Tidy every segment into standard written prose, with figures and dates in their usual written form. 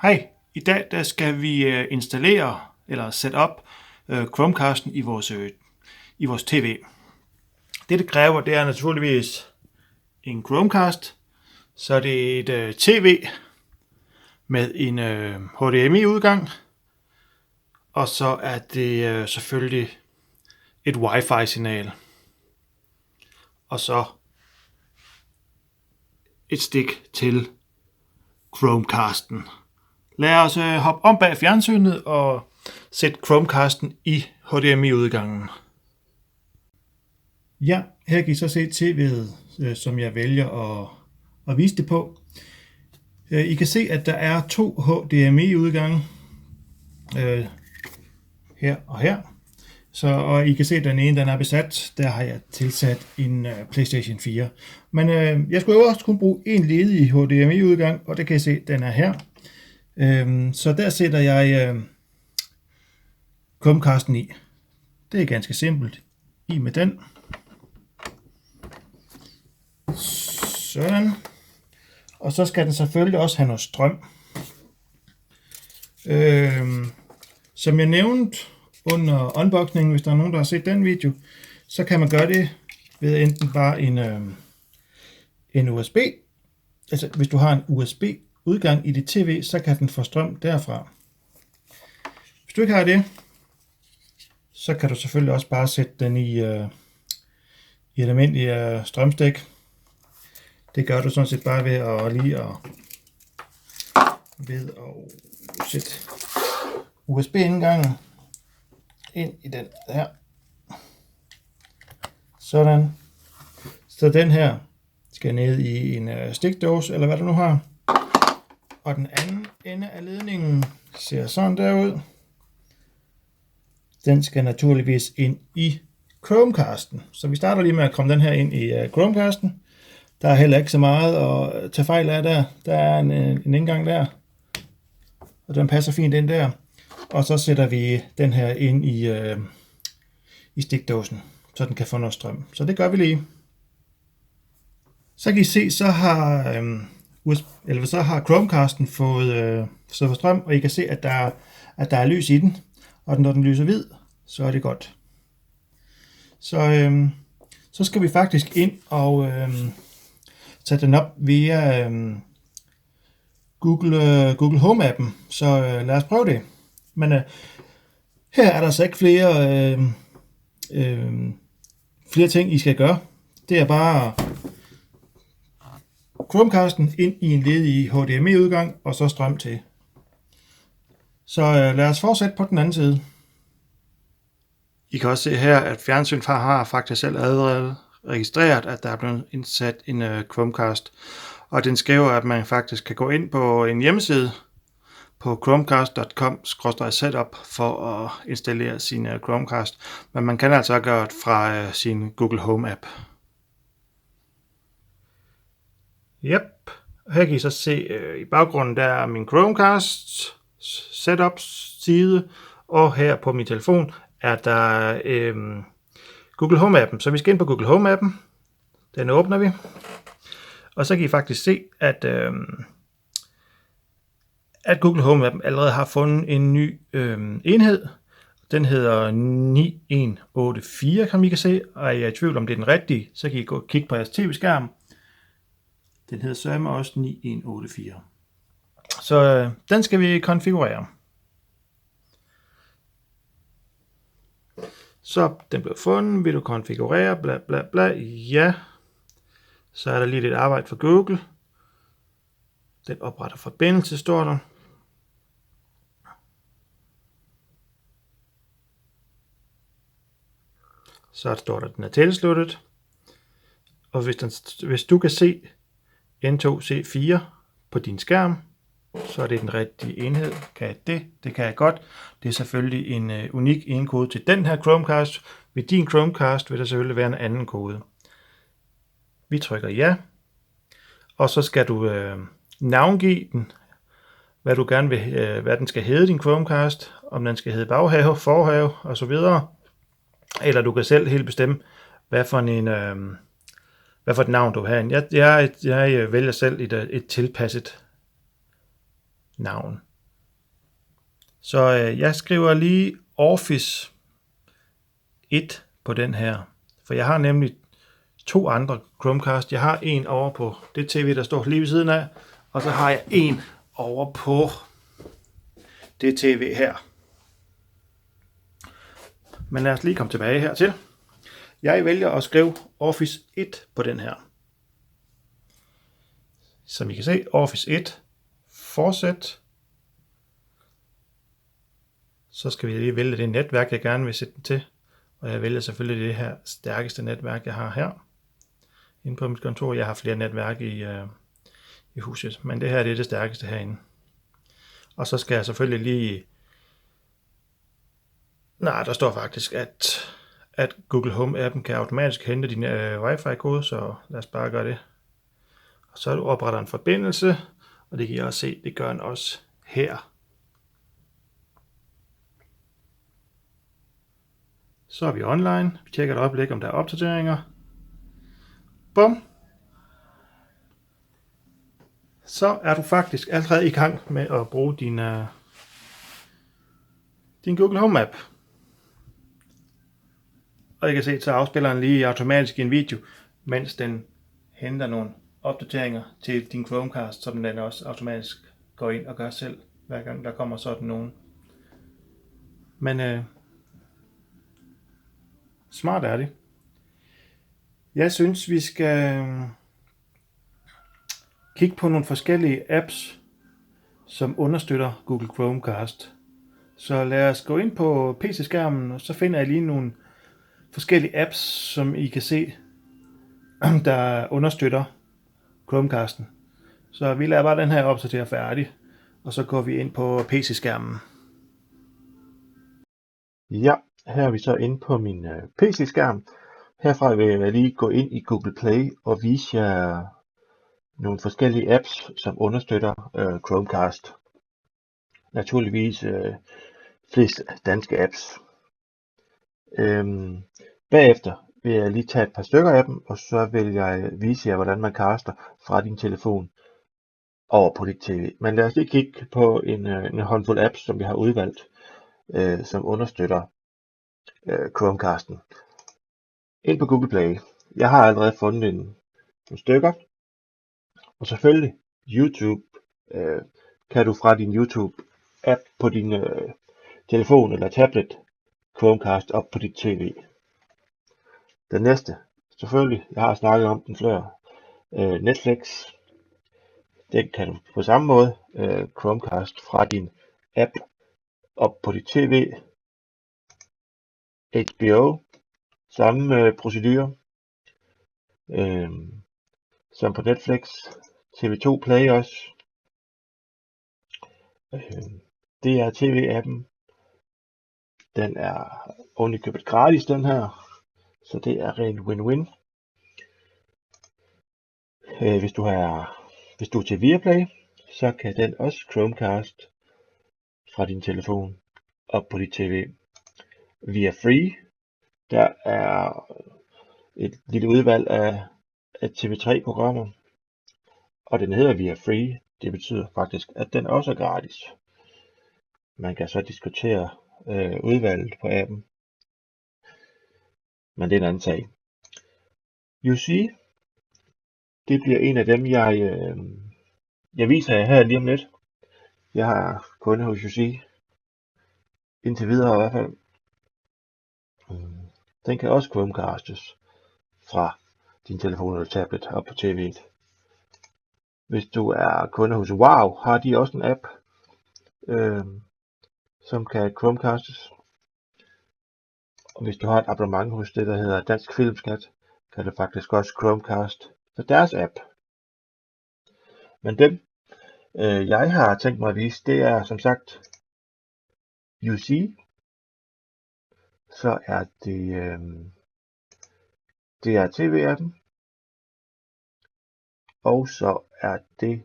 Hej, i dag der skal vi installere eller sætte op Chromecasten i vores TV. Det kræver, det er naturligvis en Chromecast, så det er et TV med en HDMI-udgang, og så er det selvfølgelig et Wi-Fi-signal, og så et stik til Chromecasten. Lad os hoppe om bag fjernsynet og sætte Chromecasten i HDMI-udgangen. Ja, her kan I så se tv'et, som jeg vælger at vise det på. I kan se, at der er to HDMI-udgange her og her. Og I kan se, at den ene den er besat. Der har jeg tilsat en PlayStation 4. Men jeg skulle jo også kun bruge en ledig HDMI-udgang, og det kan I se, den er her. Så der sætter jeg Chromecasten i. Det er ganske simpelt. I med den. Sådan. Og så skal den selvfølgelig også have noget strøm. Som jeg nævnte under unboxingen, hvis der er nogen, der har set den video, så kan man gøre det ved enten bare en USB. Altså hvis du har en USB-udgang i dit TV, så kan den få strøm derfra. Hvis du ikke har det, så kan du selvfølgelig også bare sætte den i et almindeligt strømstik. Det gør du sådan set bare ved at sætte USB-indgangen ind i den her. Sådan. Så den her skal ned i en stikdåse, eller hvad du nu har. Og den anden ende af ledningen ser sådan der ud. Den skal naturligvis ind i Chromecasten. Så vi starter lige med at komme den her ind i Chromecasten. Der er heller ikke så meget at tage fejl af der. Der er en indgang der. Og den passer fint ind der. Og så sætter vi den her ind i stikdåsen, så den kan få noget strøm. Så det gør vi lige. Så kan I se, så har Chromecasten fået strøm, og I kan se, at der er lys i den. Og når den lyser hvid, så er det godt. Så skal vi faktisk ind og sætte den op via Google Home-appen. Så lad os prøve det. Men her er der så ikke flere ting, I skal gøre. Det er bare Chromecasten ind i en ledig HDMI-udgang, og så strøm til. Så lad os fortsætte på den anden side. I kan også se her, at fjernsynsfar har faktisk selv allerede registreret, at der er blevet indsat en Chromecast. Og den skriver, at man faktisk kan gå ind på en hjemmeside på chromecast.com/setup for at installere sin Chromecast. Men man kan altså gøre det fra sin Google Home app. Yep. Her kan I så se i baggrunden, der er min Chromecast setup side, og her på min telefon er der Google Home appen. Så vi skal ind på Google Home appen. Den åbner vi. Og så kan I faktisk se, at Google Home appen allerede har fundet en ny enhed. Den hedder 9184, som I kan se. Og er I i tvivl om det er den rigtige, så kan I gå og kigge på jeres tv-skærm. Den hedder sørme også 9184. Så den skal vi konfigurere. Så den blev fundet. Vil du konfigurere? Bla bla bla. Ja. Så er der lige lidt arbejde for Google. Den opretter forbindelse, står der. Så står der, at den er tilsluttet. Og hvis du kan se N2C4 på din skærm, så er det den rigtige enhed. Kan jeg det? Det kan jeg godt. Det er selvfølgelig en unik enkode til den her Chromecast. Ved din Chromecast vil der selvfølgelig være en anden kode. Vi trykker ja. Og så skal du navngive den, hvad du gerne vil, hvad den skal hedde, din Chromecast. Om den skal hedde baghave, forhave osv. Eller du kan selv helt bestemme, hvad for et navn du vil have. Jeg vælger selv et tilpasset navn. Så jeg skriver lige Office 1 på den her, for jeg har nemlig 2 andre Chromecast. Jeg har en over på det tv, der står lige ved siden af, og så har jeg en over på det tv her. Men lad os lige komme tilbage hertil. Jeg vælger at skrive Office 1 på den her. Som I kan se, Office 1, fortsæt. Så skal vi lige vælge det netværk, jeg gerne vil sætte den til. Og jeg vælger selvfølgelig det her stærkeste netværk, jeg har her. Inde på mit kontor, jeg har flere netværk i huset, men det her det er det stærkeste herinde. Og så skal jeg selvfølgelig lige... Nej, der står faktisk, at Google Home-appen kan automatisk hente din Wi-Fi-kode, så lad os bare gøre det. Og så opretter en forbindelse, og det kan jeg også se, det gør den også her. Så er vi online. Vi tjekker et øjeblik, om der er opdateringer. Bum! Så er du faktisk allerede i gang med at bruge din Google Home app. Og I kan se, så afspiller den lige automatisk en video, mens den henter nogle opdateringer til din Chromecast, så den også automatisk går ind og gør selv, hver gang der kommer sådan nogen. Men smart er det. Jeg synes, vi skal kigge på nogle forskellige apps, som understøtter Google Chromecast. Så lad os gå ind på PC-skærmen, og så finder jeg lige nogle forskellige apps, som I kan se, der understøtter Chromecasten. Så vi lader bare den her opdatere færdig, og så går vi ind på PC-skærmen. Ja, her er vi så inde på min PC-skærm. Herfra vil jeg lige gå ind i Google Play og vise jer nogle forskellige apps, som understøtter Chromecast. Naturligvis flest danske apps. Bagefter vil jeg lige tage et par stykker af dem, og så vil jeg vise jer, hvordan man caster fra din telefon over på dit tv. Men lad os lige kigge på en håndfuld apps, som jeg har udvalgt, som understøtter Chromecasten. Ind på Google Play. Jeg har allerede fundet nogle stykker. Og selvfølgelig YouTube. Kan du fra din YouTube app på din telefon eller tablet Chromecast op på dit tv. Den næste, selvfølgelig, jeg har snakket om den før, Netflix. Den kan du på samme måde Chromecast fra din app op på dit tv. HBO, samme procedure som på Netflix. TV2 Play også. Det er TV-appen. Den er ovenikøbet gratis, den her. Så det er rent win-win. Hvis du er til Viaplay, så kan den også Chromecast fra din telefon op på dit tv. Via Free, der er et lille udvalg af TV3-programmer, og den hedder Via Free. Det betyder faktisk, at den også er gratis. Man kan så diskutere udvalget på appen, men det er en anden sag. YouSee, det bliver en af dem, jeg viser jer her lige om lidt. Jeg har kunde hos YouSee, indtil videre i hvert fald. Den kan også Chromecastes fra din telefon eller tablet op på tv'et. Hvis du er kunde hos Wow, har de også en app, som kan Chromecastes. Og hvis du har et abonnement hos det, der hedder Dansk Filmskat, kan du faktisk også Chromecast for deres app. Men dem, jeg har tænkt mig at vise, det er som sagt YouSee. Så er det er TV-appen. Og så er det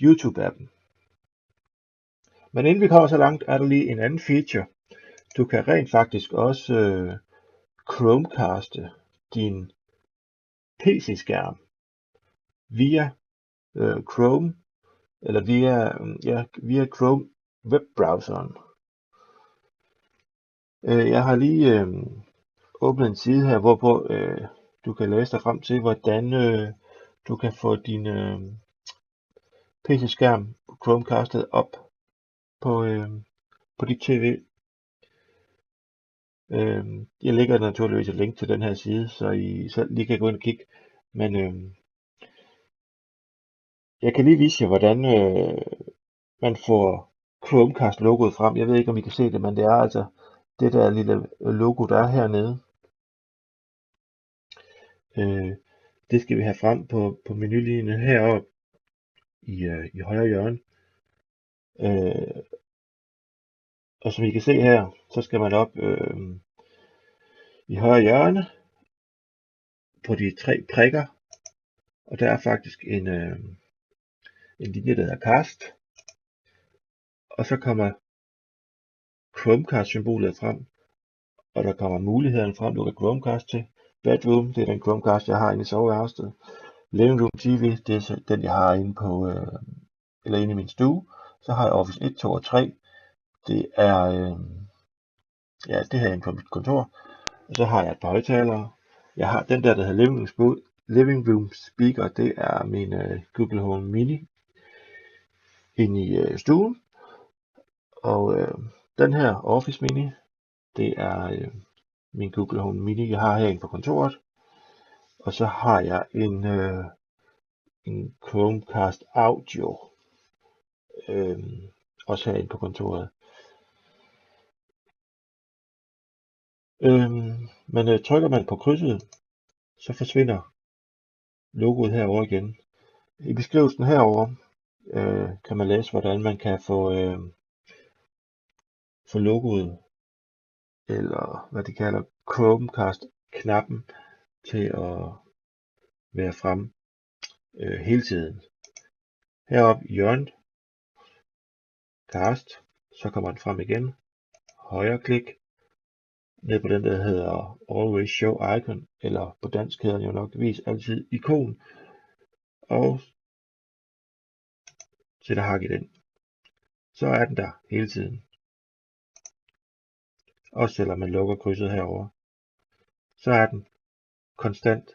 YouTube-appen. Men inden vi kommer så langt, er der lige en anden feature. Du kan rent faktisk også Chromecaste din PC-skærm via Chrome, eller via Chrome webbrowseren. Jeg har lige åbnet en side her, hvorpå du kan læse dig frem til, hvordan du kan få din PC-skærm Chromecastet op på dit TV. Jeg lægger naturligvis et link til den her side, så I selv lige kan gå ind og kigge. Men jeg kan lige vise jer, hvordan man får Chromecast-logoet frem. Jeg ved ikke, om I kan se det, men det er altså det der lille logo, der er hernede. Det skal vi have frem på menulinjen heroppe i højre hjørne. Og som I kan se her, så skal man op i højre hjørne på de 3 prikker. Og der er faktisk en linje, der hedder Cast. Og så kommer Chromecast-symbolet frem. Og der kommer mulighederne frem, du kan Chromecast til. Bedroom, det er den Chromecast, jeg har inde i soveværelset. Living Room TV, det er den, jeg har inde på, eller inde i min stue. Så har jeg Office 1, 2 og 3. Det er, det her inde på mit kontor. Og så har jeg et par højttalere. Jeg har den der hedder Living Room Speaker, det er min Google Home Mini inde i stuen. Og den her Office Mini, det er min Google Home Mini, jeg har herinde på kontoret. Og så har jeg en Chromecast Audio, også herinde på kontoret. Men trykker man på krydset, så forsvinder logoet herover igen. I beskrivelsen herover kan man læse, hvordan man kan få logoet, eller hvad de kalder Chromecast-knappen, til at være frem hele tiden. Heroppe i hjørnet, Cast, så kommer den frem igen. Højre klik, ned på den der hedder Always Show Icon, eller på dansk hedder den jo nok vis altid ikon, og sætter hak i den. Så er den der hele tiden. Også selvom man lukker krydset herover, så er den konstant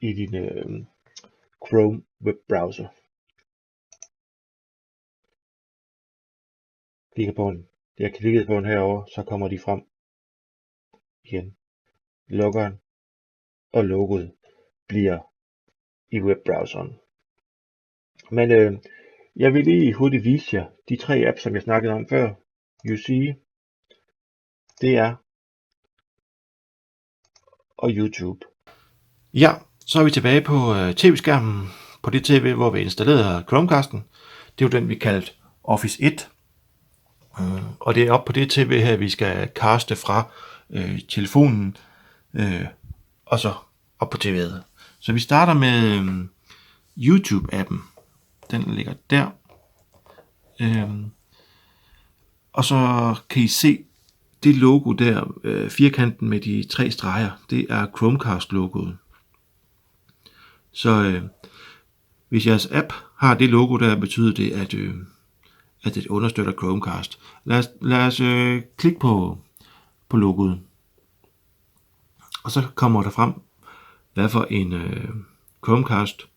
i din Chrome webbrowser. Klikker på den. Jeg klikker på den herover, så kommer de frem igen. Lukkeren og logoet bliver i webbrowseren. Men jeg vil lige hurtigt vise jer de 3 apps, som jeg snakkede om før. UC, DR og YouTube. Ja, så er vi tilbage på tv-skærmen på det tv, hvor vi installerede Chromecasten. Det er jo den, vi kaldte Office 1. Og det er op på det tv her, vi skal caste fra telefonen og så op på tv'et. Så vi starter med YouTube-appen. Den ligger der. Og så kan I se det logo der, firkanten med de 3 streger, det er Chromecast-logoet. Så hvis jeres app har det logo der, betyder det, at det understøtter Chromecast. Lad os klikke på logoet. Og så kommer der frem, hvad for en Chromecast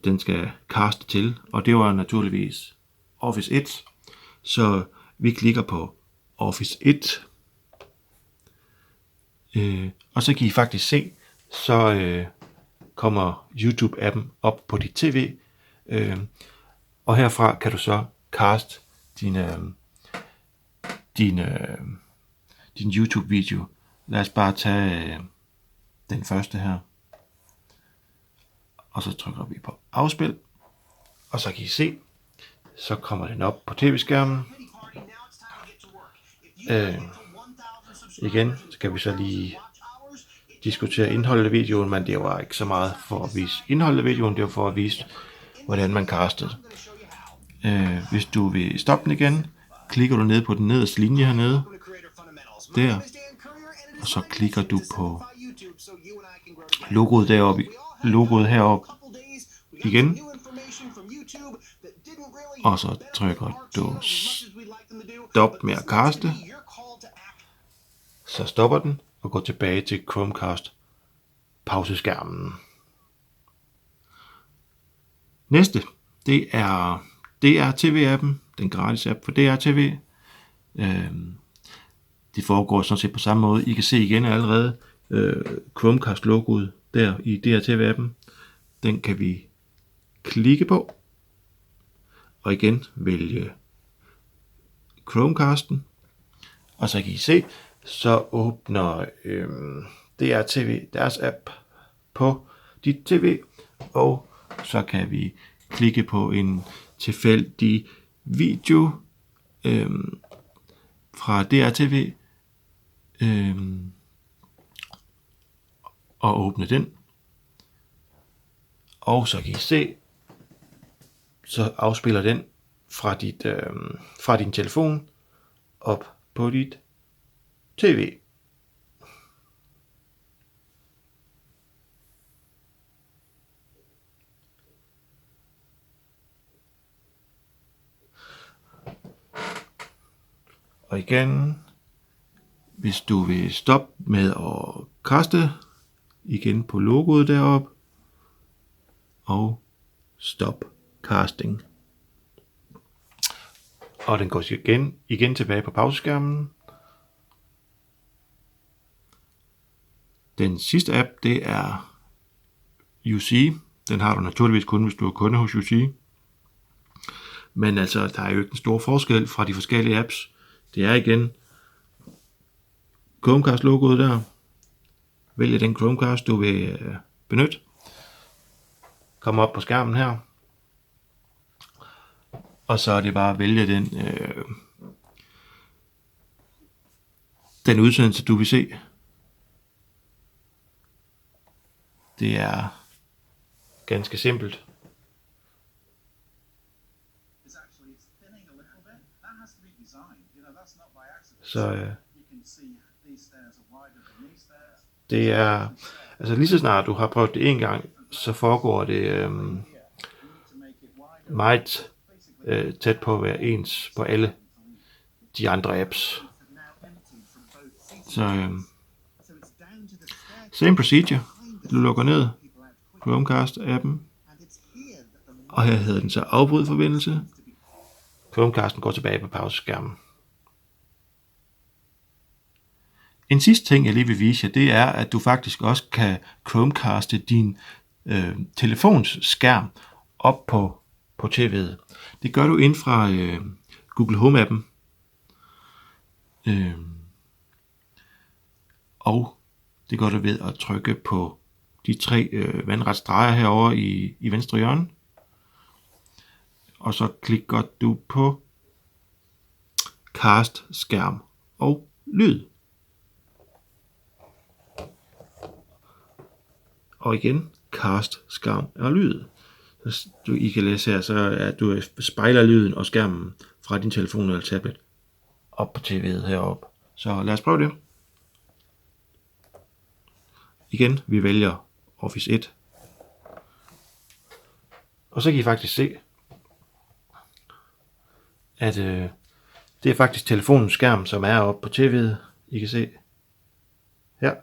den skal caste til. Og det var naturligvis Office 1. Så vi klikker på Office 1. Og så kan I faktisk se, så kommer YouTube-appen op på dit tv. Og herfra kan du så caste din YouTube-video. Lad os bare tage den første her. Og så trykker vi på afspil. Og så kan I se, så kommer den op på tv-skærmen. Igen, så kan vi så lige diskutere indholdet af videoen, men det var ikke så meget for at vise indholdet af videoen, det var for at vise, hvordan man castede. Hvis du vil stoppe den igen, klikker du ned på den nederste linje hernede, der, og så klikker du på logoet deroppe, logoet heroppe igen, og så trykker du stop med at kaste. Så stopper den og går tilbage til Chromecast pauseskærmen. Næste, det er DR-TV-appen, den gratis app for DR-TV. Det foregår sådan set på samme måde. I kan se igen allerede Chromecast-logoet der i DR-TV-appen. Den kan vi klikke på, og igen vælge Chromecasten, og så kan I se, så åbner DR-TV deres app på dit tv, og så kan vi klikke på en tilfældig video fra DR-TV og åbne den, og så kan I se, så afspiller den fra din telefon op på dit tv. Og igen, hvis du vil stoppe med at kaste, igen på logoet deroppe, og stop casting. Og den går igen tilbage på pauseskærmen. Den sidste app, det er UC. Den har du naturligvis kun, hvis du er kunde hos UC. Men altså, der er jo ikke en stor forskel fra de forskellige apps. Det er igen Chromecast-logoet der. Vælg den Chromecast, du vil benytte. Kom op på skærmen her. Og så er det bare at vælge den udsendelse, du vil se. Det er ganske simpelt. Så det er, altså lige så snart du har prøvet det en gang, så foregår det meget tæt på at være ens på alle de andre apps. Så same procedure. Du lukker ned Chromecast-appen, og her hedder den så afbryd forbindelse. Chromecasten går tilbage på pauseskærmen. En sidste ting, jeg lige vil vise jer, det er, at du faktisk også kan Chromecaste din telefons skærm op på tv'et. Det gør du ind fra Google Home-appen. Og det gør du ved at trykke på de 3 vandretstreger herovre i venstre hjørne. Og så klikker du på Cast, skærm og lyd. Og igen, Cast, skærm og lyd. I kan læse her, så at du spejler lyden og skærmen fra din telefon eller tablet op på tv'et heroppe. Så lad os prøve det. Igen, vi vælger Office 1. Og så kan I faktisk se, at det er faktisk telefonens skærm, som er oppe på tv'et. I kan se her.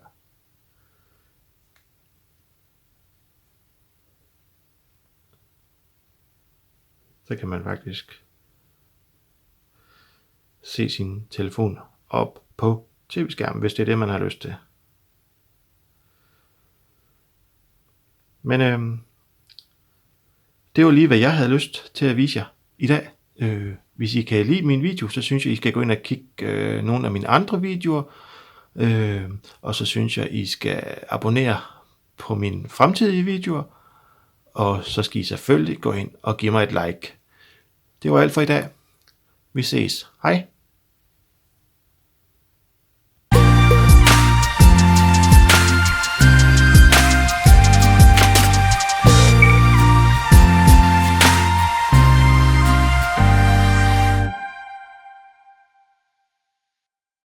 Så kan man faktisk se sin telefon op på tv-skærmen, hvis det er det, man har lyst til. Men det var lige, hvad jeg havde lyst til at vise jer i dag. Hvis I kan lide min video, så synes jeg, I skal gå ind og kigge nogle af mine andre videoer. Og så synes jeg, I skal abonnere på mine fremtidige videoer. Og så skal I selvfølgelig gå ind og give mig et like. Det var alt for i dag. Vi ses. Hej.